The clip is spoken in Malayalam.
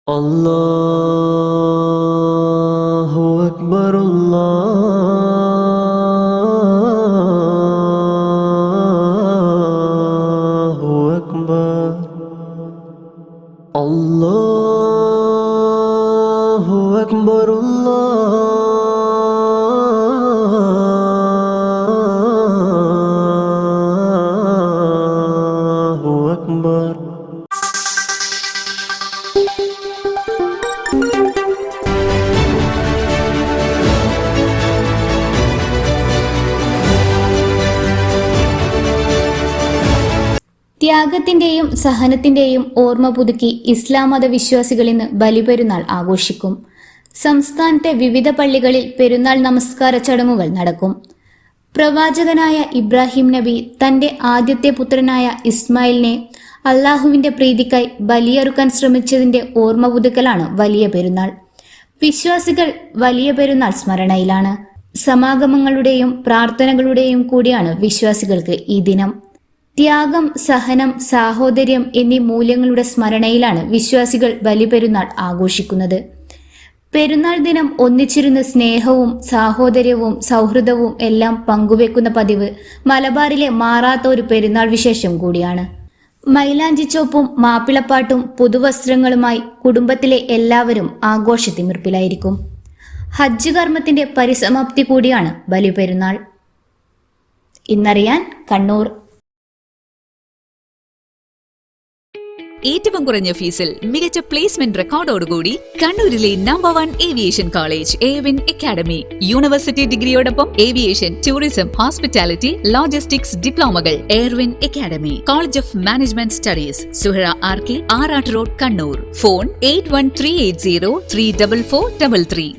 അല്ലാഹു അക്ബർ അല്ലാഹു അക്ബർ അല്ലാഹു അക്ബർ അല്ലാഹു അക്ബർ. ത്യാഗത്തിന്റെയും സഹനത്തിന്റെയും ഓർമ്മ പുതുക്കി ഇസ്ലാം മത വിശ്വാസികൾ ഇന്ന് ബലിപെരുന്നാൾ ആഘോഷിക്കും. സംസ്ഥാനത്തെ വിവിധ പള്ളികളിൽ പെരുന്നാൾ നമസ്കാര ചടങ്ങുകൾ നടക്കും. പ്രവാചകനായ ഇബ്രാഹിം നബി തന്റെ ആദ്യത്തെ പുത്രനായ ഇസ്മായിലിനെ അള്ളാഹുവിന്റെ പ്രീതിക്കായി ബലിയറുക്കാൻ ശ്രമിച്ചതിന്റെ ഓർമ്മ പുതുക്കലാണ് വലിയ പെരുന്നാൾ. വിശ്വാസികൾ വലിയ പെരുന്നാൾ സ്മരണയിലാണ്. സമാഗമങ്ങളുടെയും പ്രാർത്ഥനകളുടെയും കൂടിയാണ് വിശ്വാസികൾക്ക് ഈ ദിനം. ത്യാഗം, സഹനം, സാഹോദര്യം എന്നീ മൂല്യങ്ങളുടെ സ്മരണയിലാണ് വിശ്വാസികൾ ബലിപെരുന്നാൾ ആഘോഷിക്കുന്നത്. പെരുന്നാൾ ദിനം ഒന്നിച്ചിരുന്ന് സ്നേഹവും സാഹോദര്യവും സൗഹൃദവും എല്ലാം പങ്കുവെക്കുന്ന പതിവ് മലബാറിലെ മാറാത്ത ഒരു പെരുന്നാൾ വിശേഷം കൂടിയാണ്. മൈലാഞ്ചിച്ചോപ്പും മാപ്പിളപ്പാട്ടും പുതുവസ്ത്രങ്ങളുമായി കുടുംബത്തിലെ എല്ലാവരും ആഘോഷത്തിമിർപ്പിലായിരിക്കും. ഹജ്ജ് കർമ്മത്തിന്റെ പരിസമാപ്തി കൂടിയാണ് ബലിപെരുന്നാൾ. ഇന്നറിയാൻ കണ്ണൂർ. ഏറ്റവും കുറഞ്ഞ ഫീസിൽ മികച്ച പ്ലേസ്മെന്റ് റെക്കോർഡോടുകൂടി കണ്ണൂരിലെ number 1 aviation college Airwin academy. University ഡിഗ്രിയോടൊപ്പം ഏവിയേഷൻ, ടൂറിസം, ഹോസ്പിറ്റാലിറ്റി, ലോജിസ്റ്റിക്സ് ഡിപ്ലോമകൾ. Airwin academy, college of management studies, Suhara RK, Arattu road, Kannur. Phone 8138034433.